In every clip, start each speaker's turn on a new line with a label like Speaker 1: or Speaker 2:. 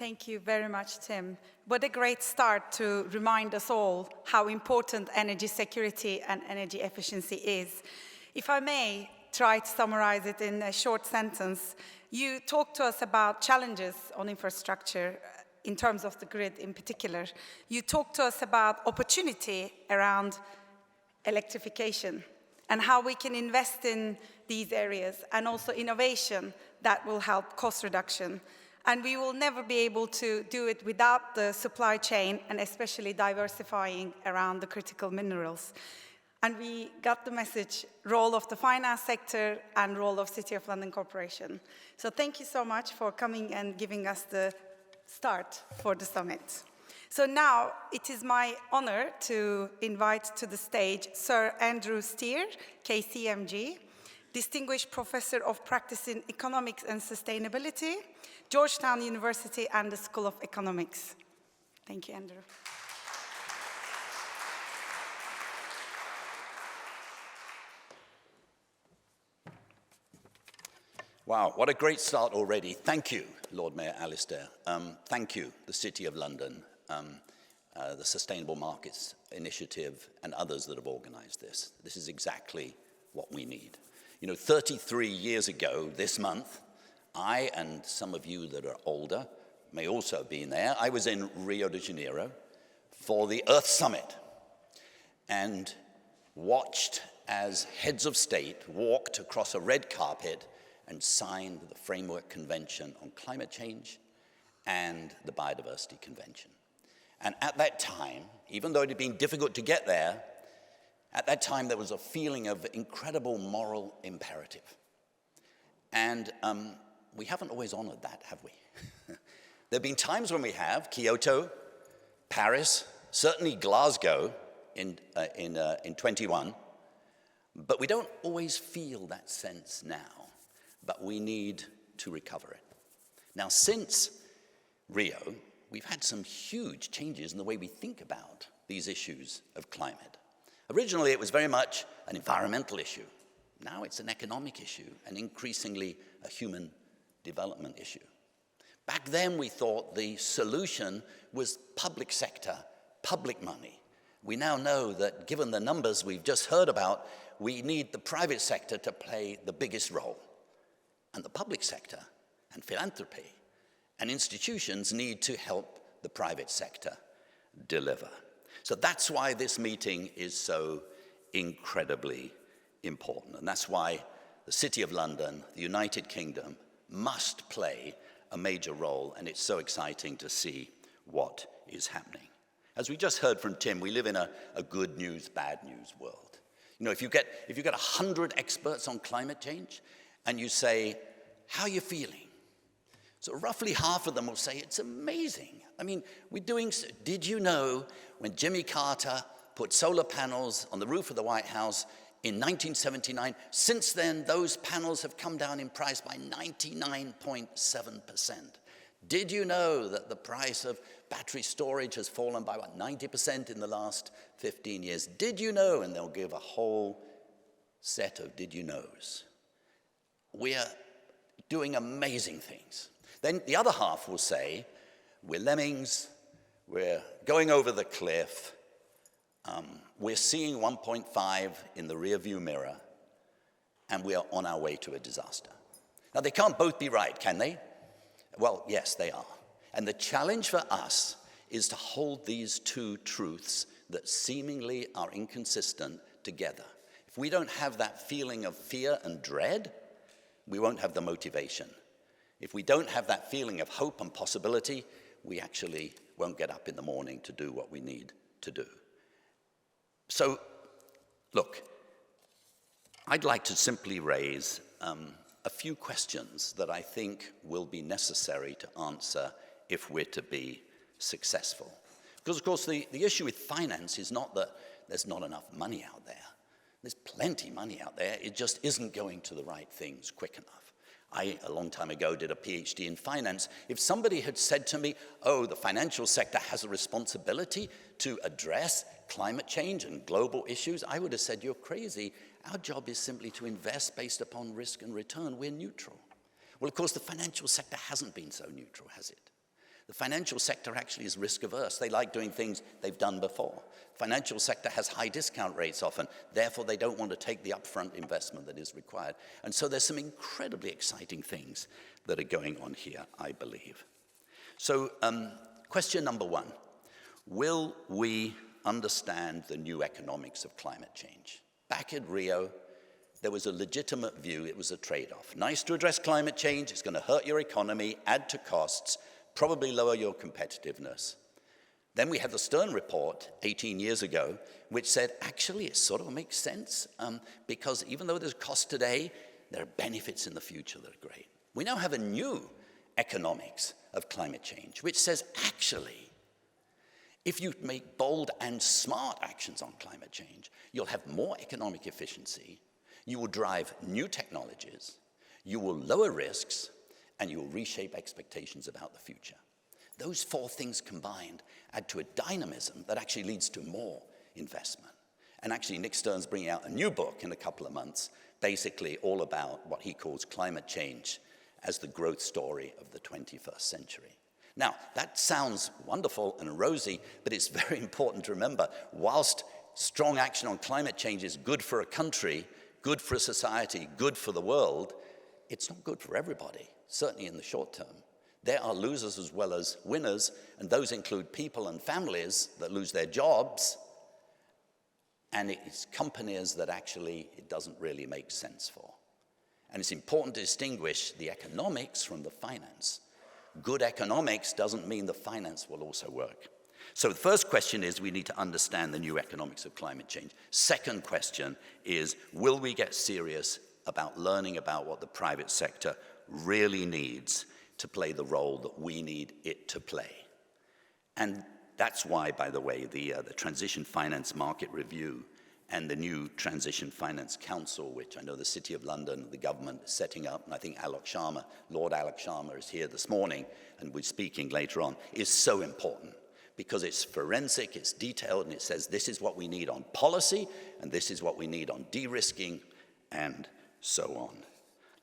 Speaker 1: Thank you very much, Tim. What a great start to remind us all how important energy security and energy efficiency is. If I may try to summarize it in a short sentence, you talked to us about challenges on infrastructure in terms of the grid in particular. You talked to us about opportunity around electrification and how we can invest in these areas, and also innovation that will help cost reduction. And we will never be able to do it without the supply chain, and especially diversifying around the critical minerals. And we got the message, role of the finance sector and role of City of London Corporation. So thank you so much for coming and giving us the start for the summit. So now it is my honor to invite to the stage Sir Andrew Steer, KCMG, Distinguished Professor of Practice in Economics and Sustainability, Georgetown University and the School of Economics. Thank you, Andrew.
Speaker 2: Wow, what a great start already. Thank you, Lord Mayor Alistair. Thank you, the City of London, the Sustainable Markets Initiative, and others that have organized this. This is exactly what we need. You know, 33 years ago this month, I and some of you that are older may also have been there. I was in Rio de Janeiro for the Earth Summit and watched as heads of state walked across a red carpet and signed the Framework Convention on Climate Change and the Biodiversity Convention. And at that time, even though it had been difficult to get there, at that time there was a feeling of incredible moral imperative. And we haven't always honored that, have we? There have been times when we have, Kyoto, Paris, certainly Glasgow in 21, but we don't always feel that sense now. But we need to recover it. Now, since Rio, we've had some huge changes in the way we think about these issues of climate. Originally, it was very much an environmental issue. Now it's an economic issue, and increasingly a human development issue. Back then, we thought the solution was public sector, public money. We now know that given the numbers we've just heard about, we need the private sector to play the biggest role. And the public sector and philanthropy and institutions need to help the private sector deliver. So that's why this meeting is so incredibly important. And that's why the City of London, the United Kingdom, must play a major role. And it's so exciting to see what is happening. As we just heard from Tim, we live in a good news, bad news world. You know, if you get 100 experts on climate change, and you say, how are you feeling? So roughly half of them will say, it's amazing. I mean, did you know when Jimmy Carter put solar panels on the roof of the White House in 1979, since then, those panels have come down in price by 99.7%. Did you know that the price of battery storage has fallen by about 90% in the last 15 years? Did you know? And they'll give a whole set of did you knows. We are doing amazing things. Then the other half will say, we're lemmings, we're going over the cliff, we're seeing 1.5 in the rearview mirror, and we are on our way to a disaster. Now, they can't both be right, can they? Well, yes, they are. And the challenge for us is to hold these two truths that seemingly are inconsistent together. If we don't have that feeling of fear and dread, we won't have the motivation. If we don't have that feeling of hope and possibility, we actually won't get up in the morning to do what we need to do. So, look, I'd like to simply raise a few questions that I think will be necessary to answer if we're to be successful. Because, of course, the issue with finance is not that there's not enough money out there. There's plenty of money out there. It just isn't going to the right things quick enough. I, a long time ago, did a PhD in finance. If somebody had said to me, oh, the financial sector has a responsibility to address climate change and global issues, I would have said, you're crazy. Our job is simply to invest based upon risk and return. We're neutral. Well, of course, the financial sector hasn't been so neutral, has it? The financial sector actually is risk averse. They like doing things they've done before. Financial sector has high discount rates often, therefore they don't want to take the upfront investment that is required. And so there's some incredibly exciting things that are going on here, I believe. So question number one, will we understand the new economics of climate change? Back at Rio, there was a legitimate view, it was a trade-off. Nice to address climate change, it's going to hurt your economy, add to costs, probably lower your competitiveness. Then we had the Stern report 18 years ago, which said, actually, it sort of makes sense because even though there's cost today, there are benefits in the future that are great. We now have a new economics of climate change, which says, actually, if you make bold and smart actions on climate change, you'll have more economic efficiency, you will drive new technologies, you will lower risks, and you will reshape expectations about the future. Those four things combined add to a dynamism that actually leads to more investment. And actually, Nick Stern's bringing out a new book in a couple of months, basically all about what he calls climate change as the growth story of the 21st century. Now, that sounds wonderful and rosy, but it's very important to remember, whilst strong action on climate change is good for a country, good for a society, good for the world, it's not good for everybody, certainly in the short term. There are losers as well as winners, and those include people and families that lose their jobs, and it's companies that actually it doesn't really make sense for. And it's important to distinguish the economics from the finance. Good economics doesn't mean the finance will also work. So the first question is we need to understand the new economics of climate change. Second question is, will we get serious about learning about what the private sector really needs to play the role that we need it to play? And that's why, by the way, the Transition Finance Market Review and the new Transition Finance Council, which I know the City of London, the government is setting up, and I think Lord Alok Sharma is here this morning, and we're speaking later on, is so important. Because it's forensic, it's detailed, and it says this is what we need on policy, and this is what we need on de-risking, and so on.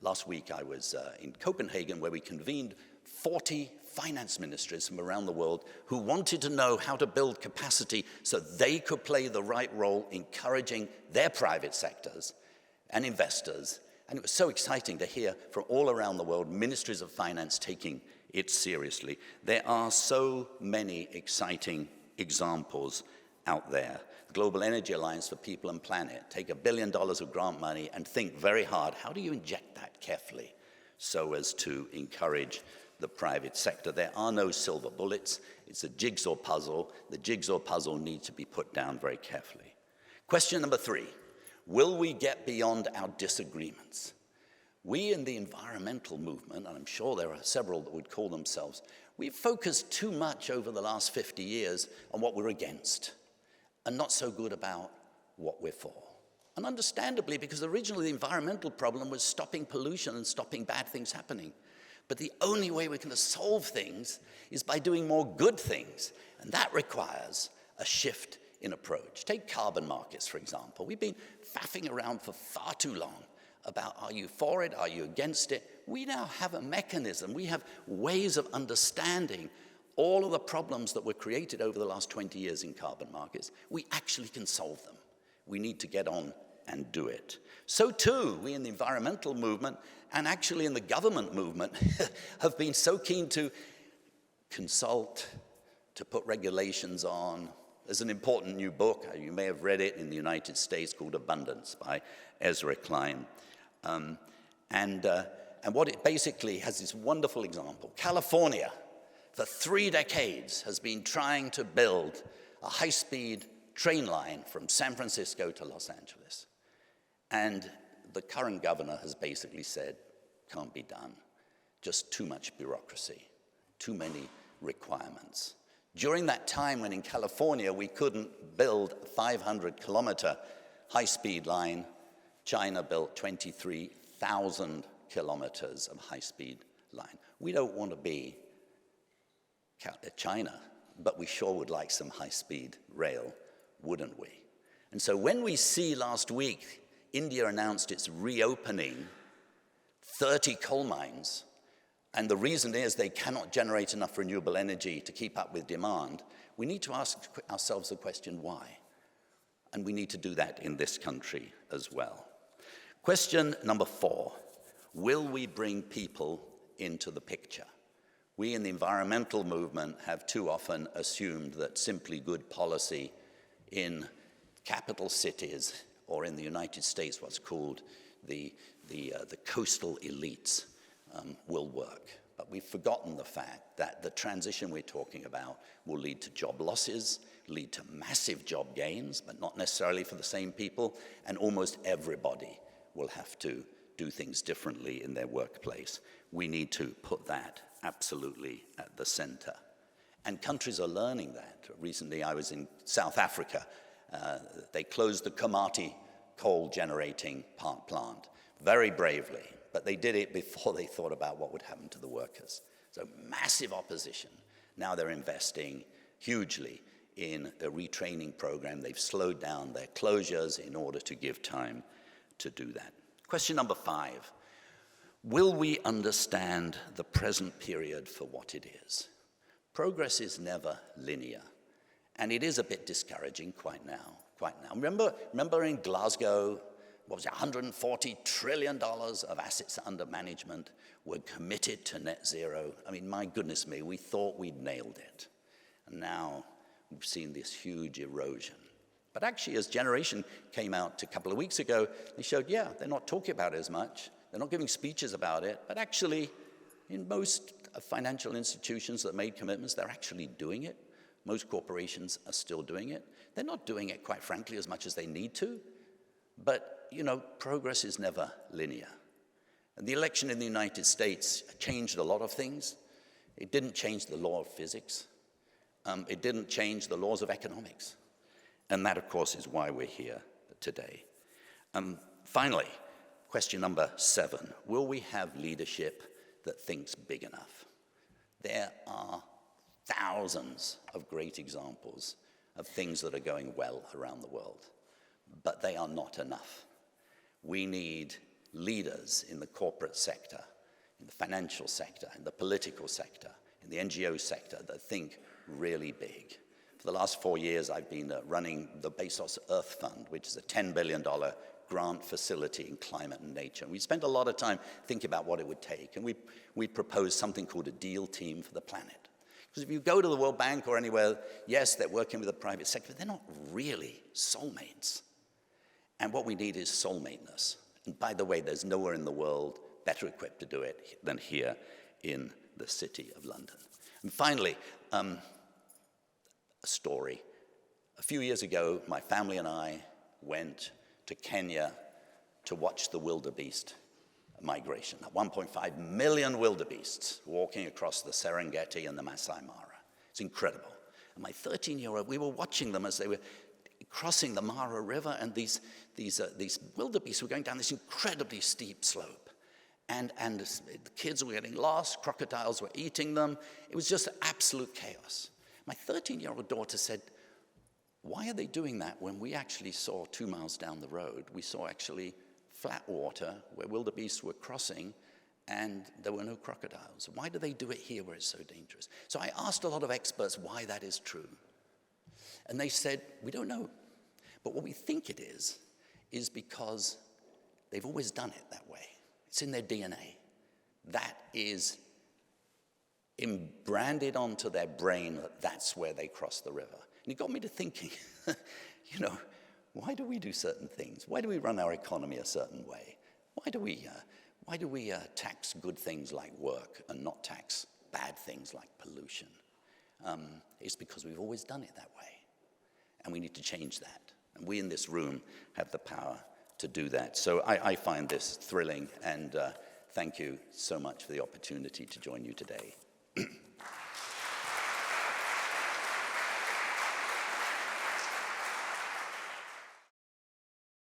Speaker 2: Last week I was in Copenhagen, where we convened 40 finance ministries from around the world who wanted to know how to build capacity so they could play the right role encouraging their private sectors and investors. And it was so exciting to hear from all around the world, ministries of finance taking it seriously. There are so many exciting examples out there. The Global Energy Alliance for People and Planet, take $1 billion of grant money and think very hard, how do you inject that carefully so as to encourage the private sector? There are no silver bullets. It's a jigsaw puzzle. The jigsaw puzzle needs to be put down very carefully. Question number 3, will we get beyond our disagreements? We in the environmental movement, and I'm sure there are several that would call themselves, we've focused too much over the last 50 years on what we're against and not so good about what we're for. And understandably, because originally the environmental problem was stopping pollution and stopping bad things happening. But the only way we're going to solve things is by doing more good things. And that requires a shift in approach. Take carbon markets, for example. We've been faffing around for far too long about are you for it, are you against it? We now have a mechanism, we have ways of understanding all of the problems that were created over the last 20 years in carbon markets. We actually can solve them. We need to get on and do it. So too, we in the environmental movement and actually in the government movement have been so keen to consult, to put regulations on. There's an important new book, you may have read it, in the United States called Abundance by Ezra Klein. And what it basically has this wonderful example. California, for 3 decades, has been trying to build a high-speed train line from San Francisco to Los Angeles. And the current governor has basically said, can't be done. Just too much bureaucracy, too many requirements. During that time when in California we couldn't build a 500-kilometer high-speed line, China built 23,000 kilometers of high-speed line. We don't want to be China, but we sure would like some high-speed rail, wouldn't we? And so when we see last week, India announced it's reopening 30 coal mines and the reason is they cannot generate enough renewable energy to keep up with demand, we need to ask ourselves the question, why? And we need to do that in this country as well. Question number 4, will we bring people into the picture? We in the environmental movement have too often assumed that simply good policy in capital cities, or in the United States, what's called the coastal elites, will work. But we've forgotten the fact that the transition we're talking about will lead to job losses, lead to massive job gains, but not necessarily for the same people, and almost everybody will have to do things differently in their workplace. We need to put that absolutely at the center. And countries are learning that. Recently, I was in South Africa. They closed the Komati coal generating plant very bravely, but they did it before they thought about what would happen to the workers. So massive opposition. Now they're investing hugely in a retraining program. They've slowed down their closures in order to give time to do that. Question number 5, will we understand the present period for what it is? Progress is never linear, and it is a bit discouraging quite now. Remember in Glasgow, what was it, $140 trillion of assets under management were committed to net zero. I mean, my goodness me, we thought we'd nailed it. And now we've seen this huge erosion. But actually, as Generation came out a couple of weeks ago, they showed, yeah, they're not talking about it as much. They're not giving speeches about it. But actually, in most financial institutions that made commitments, they're actually doing it. Most corporations are still doing it. They're not doing it, quite frankly, as much as they need to. But, you know, progress is never linear. And the election in the United States changed a lot of things. It didn't change the law of physics. It didn't change the laws of economics. And that, of course, is why we're here today. Finally, question number 7, will we have leadership that thinks big enough? There are thousands of great examples of things that are going well around the world, but they are not enough. We need leaders in the corporate sector, in the financial sector, in the political sector, in the NGO sector that think really big. For the last 4 years, I've been running the Bezos Earth Fund, which is a $10 billion grant facility in climate and nature. And we spent a lot of time thinking about what it would take. And we proposed something called a deal team for the planet. Because if you go to the World Bank or anywhere, yes, they're working with the private sector, but they're not really soulmates. And what we need is soulmateness. And by the way, there's nowhere in the world better equipped to do it than here in the City of London. And finally, a story. A few years ago, my family and I went to Kenya to watch the wildebeest migration. 1.5 million wildebeests walking across the Serengeti and the Masai Mara. It's incredible. And my 13-year-old, we were watching them as they were crossing the Mara River, and these wildebeest were going down this incredibly steep slope. And the kids were getting lost, crocodiles were eating them. It was just absolute chaos. My 13-year-old daughter said, why are they doing that when we actually saw 2 miles down the road? We saw actually flat water where wildebeest were crossing and there were no crocodiles. Why do they do it here where it's so dangerous? So I asked a lot of experts why that is true. And they said, we don't know. But what we think it is because they've always done it that way. It's in their DNA. That is branded onto their brain that that's where they cross the river. And it got me to thinking, why do we do certain things? Why do we run our economy a certain way? Why do we tax good things like work and not tax bad things like pollution? It's because we've always done it that way. And we need to change that. And we in this room have the power to do that. So I find this thrilling, and thank you so much for the opportunity to join you today.